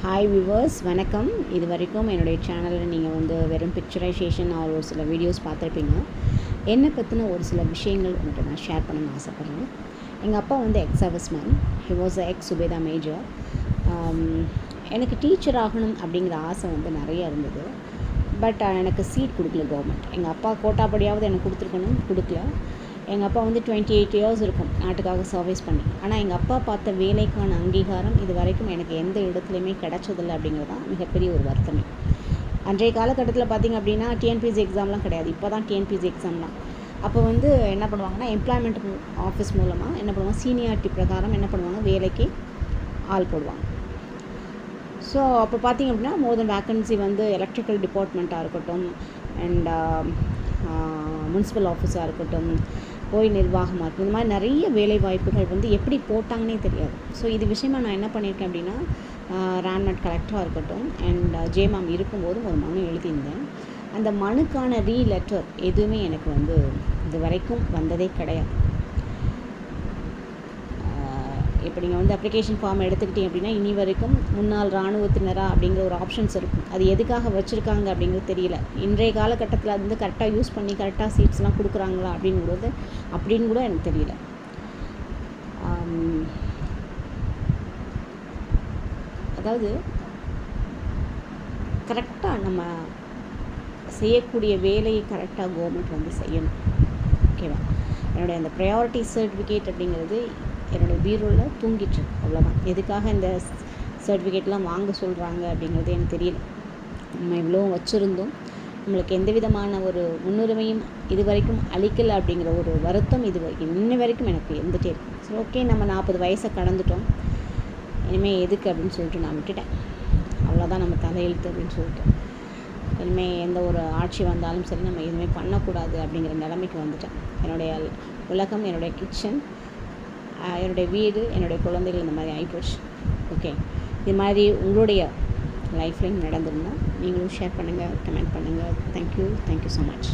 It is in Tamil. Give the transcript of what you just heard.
ஹாய் வியூவர்ஸ், வணக்கம். இது வரைக்கும் என்னுடைய சேனலில் நீங்கள் வெறும் பிக்சரைசேஷன் ஒரு சில வீடியோஸ் பார்த்துருப்பீங்க. என்னை பற்றின ஒரு சில விஷயங்கள் உங்கள்கிட்ட நான் ஷேர் பண்ணணும்னு ஆசைப்பட்றேன். எங்கள் அப்பா ex service man. He was X Zubeda major. எனக்கு டீச்சர் ஆகணும் அப்படிங்கிற ஆசை நிறைய இருந்தது. பட் எனக்கு சீட் கொடுக்கல கவர்மெண்ட். எங்கள் அப்பா கோட்டாப்படியாவது எனக்கு கொடுக்கல. எங்கள் அப்பா 28 இயர்ஸ் இருக்கும் நாட்டுக்காக சர்வீஸ் பண்ணி. ஆனால் எங்கள் அப்பா பார்த்த வேலைக்கான அங்கீகாரம் இது வரைக்கும் எனக்கு எந்த இடத்துலையுமே கிடைச்சதில்லை அப்படிங்கிறது தான் மிகப்பெரிய ஒரு வருத்தமே. அன்றைய காலகட்டத்தில் பார்த்திங்க அப்படின்னா டிஎன்பிஎஸ்சி எக்ஸாம்லாம் கிடையாது. இப்போ தான் டிஎன்பிஎஸ்சி எக்ஸாம்லாம். அப்போ என்ன பண்ணுவாங்கன்னா, எம்ப்ளாய்மெண்ட் ஆஃபீஸ் மூலமாக என்ன பண்ணுவாங்க, சீனியாரிட்டி பிரகாரம் என்ன பண்ணுவாங்க, வேலைக்கு ஆள் போடுவாங்க. ஸோ அப்போ பார்த்திங்க அப்படின்னா மோர் தென் வேக்கன்சி எலக்ட்ரிக்கல் டிபார்ட்மெண்ட்டாக இருக்கட்டும், அண்ட் முனிசிபல் ஆஃபீஸாக இருக்கட்டும், போய் நிர்வாகமாக இருக்கும், இந்த மாதிரி நிறைய வேலை வாய்ப்புகள் எப்படி போட்டாங்கன்னே தெரியாது. ஸோ இது விஷயமா நான் என்ன பண்ணியிருக்கேன் அப்படின்னா, ராம்நாட் கலெக்டராக இருக்கட்டும் அண்ட் ஜேமாம் இருக்கும்போதும் ஒரு மனு எழுதியிருந்தேன். அந்த மனுக்கான லெட்டர் எதுவுமே எனக்கு இது வரைக்கும் வந்ததே கிடையாது. இப்போ நீங்கள் அப்ளிகேஷன் ஃபார்ம் எடுத்துக்கிட்டீங்க அப்படின்னா, இனி வரைக்கும் முன்னாள் இராணுவத்தினரா அப்படிங்கிற ஒரு ஆப்ஷன்ஸ் இருக்கும். அது எதுக்காக வச்சுருக்காங்க அப்படிங்கிறது தெரியல. இன்றைய காலகட்டத்தில் அது கரெக்டாக யூஸ் பண்ணி கரெக்டாக சீட்ஸ்லாம் கொடுக்குறாங்களா அப்படின்னு கூட எனக்கு தெரியல. அதாவது கரெக்டாக நம்ம செய்யக்கூடிய வேலையை கரெக்டாக கவர்மெண்ட் செய்யணும். ஓகேவா? என்னுடைய அந்த ப்ரையாரிட்டி சர்டிஃபிகேட் அப்படிங்கிறது என்னோடய பீரோவில் தூங்கிட்டு, அவ்வளோதான். எதுக்காக இந்த சர்டிஃபிகேட்லாம் வாங்க சொல்கிறாங்க அப்படிங்கிறது எனக்கு தெரியல. நம்ம இவ்வளோ வச்சுருந்தோம், நம்மளுக்கு எந்த விதமான ஒரு முன்னுரிமையும் இது வரைக்கும் அளிக்கலை அப்படிங்கிற ஒரு வருத்தம் இன்ன வரைக்கும் எனக்கு இருந்துகிட்டே இருக்குது. சரி, ஓகே, நம்ம 40 வயசை கடந்துட்டோம், இனிமேல் எதுக்கு அப்படின்னு சொல்லிட்டு நான் விட்டுட்டேன். அவ்வளோதான், நம்ம தலையெழுத்து அப்படின்னு சொல்லிட்டு. இனிமேல் எந்த ஒரு ஆட்சி வந்தாலும் சரி, நம்ம எதுவுமே பண்ணக்கூடாது அப்படிங்கிற நிலைமைக்கு வந்துட்டேன். என்னுடைய உலகம், என்னுடைய கிச்சன், என்னுடைய வீடு, என்னுடைய குழந்தைகள், இந்த மாதிரி ஆகிப்போச்சு. ஓகே, இது மாதிரி உங்களுடைய லைஃப்லையும் நடந்திருந்தால் நீங்களும் ஷேர் பண்ணுங்கள், கமெண்ட் பண்ணுங்கள். Thank you so much.